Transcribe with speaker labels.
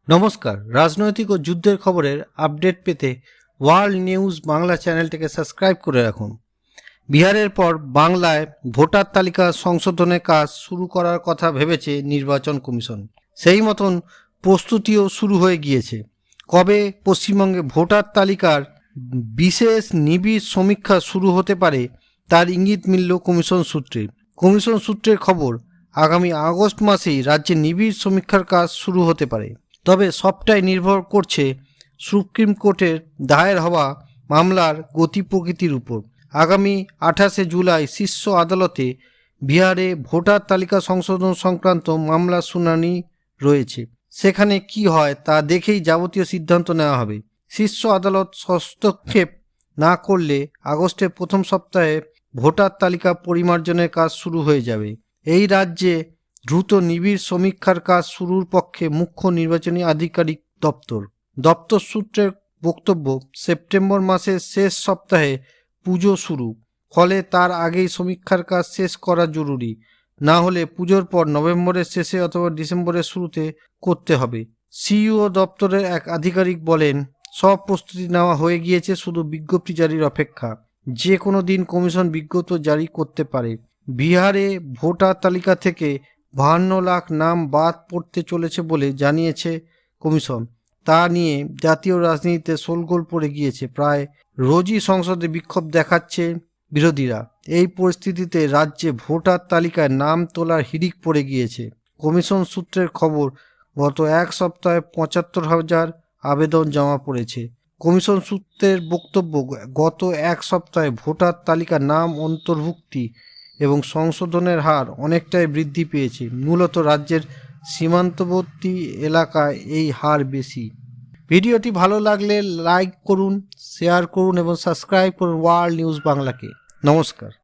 Speaker 1: নমস্কার, রাজনৈতিক ও যুদ্ধের খবরের আপডেট পেতে ওয়ার্ল্ড নিউজ বাংলা চ্যানেলটিকে সাবস্ক্রাইব করে রাখুন। বিহারের পর বাংলায় ভোটার তালিকা সংশোধনের কাজ শুরু করার কথা ভেবেছে নির্বাচন কমিশন। সেই মতন প্রস্তুতিও শুরু হয়ে গিয়েছে। কবে পশ্চিমবঙ্গে ভোটার তালিকার বিশেষ নিবিড় সমীক্ষা শুরু হতে পারে তার ইঙ্গিত মিলল কমিশন সূত্রে। কমিশন সূত্রের খবর, আগামী আগস্ট মাসেই রাজ্যে নিবিড় সমীক্ষার কাজ শুরু হতে পারে। তবে সবটাই নির্ভর করছে সুপ্রিম কোর্টের দায়ের হওয়া মামলার গতি প্রকৃতির উপর। আগামী 28শে জুলাই শীর্ষ আদালতে বিহারে ভোটার তালিকা সংশোধন সংক্রান্ত মামলার শুনানি রয়েছে। সেখানে কি হয় তা দেখেই যাবতীয় সিদ্ধান্ত নেওয়া হবে। শীর্ষ আদালত হস্তক্ষেপ না করলে আগস্টের প্রথম সপ্তাহে ভোটার তালিকা পরিমার্জনের কাজ শুরু হয়ে যাবে। এই রাজ্যে দ্রুত নিবিড় সমীক্ষার কাজ শুরুর পক্ষে মুখ্য নির্বাচনী আধিকারিক দপ্তর সূত্রের বক্তব্য, সেপ্টেম্বর মাসের শেষ সপ্তাহে পুজো শুরু, ফলে তার আগেই সমীক্ষার কাজ শেষ করা জরুরি। না হলে পুজোর পর নভেম্বরের শেষে অথবা ডিসেম্বরের শুরুতে করতে হবে। সিইও দপ্তরের এক আধিকারিক বলেন, সব প্রস্তুতি নেওয়া হয়ে গিয়েছে, শুধু বিজ্ঞপ্তি জারির অপেক্ষা। যে কোনো দিন কমিশন বিজ্ঞপ্তি জারি করতে পারে। বিহারে ভোটার তালিকা থেকে 52 লাখ নাম বাদ পড়তে চলেছে বলে জানিয়েছে কমিশন। তা নিয়ে জাতীয় রাজনীতিতে শোরগোল পড়ে গিয়েছে। প্রায় রোজই সংসদে বিক্ষোভ দেখাচ্ছে বিরোধীরা। এই পরিস্থিতিতে রাজ্যে ভোটার তালিকায় নাম তোলার হিড়িক পড়ে গিয়েছে। কমিশন সূত্রের খবর, গত এক সপ্তাহে 75,000 আবেদন জমা পড়েছে। কমিশন সূত্রের বক্তব্য, গত এক সপ্তাহে ভোটার তালিকার নাম অন্তর্ভুক্তি এবং সংশোধনের হার অনেকটাই বৃদ্ধি পেয়েছে। মূলত রাজ্যের সীমান্তবর্তী এলাকায় এই হার বেশি। ভিডিওটি ভালো লাগলে লাইক করুন, শেয়ার করুন এবং সাবস্ক্রাইব করুন ওয়ার্ল্ড নিউজ বাংলাকে। নমস্কার।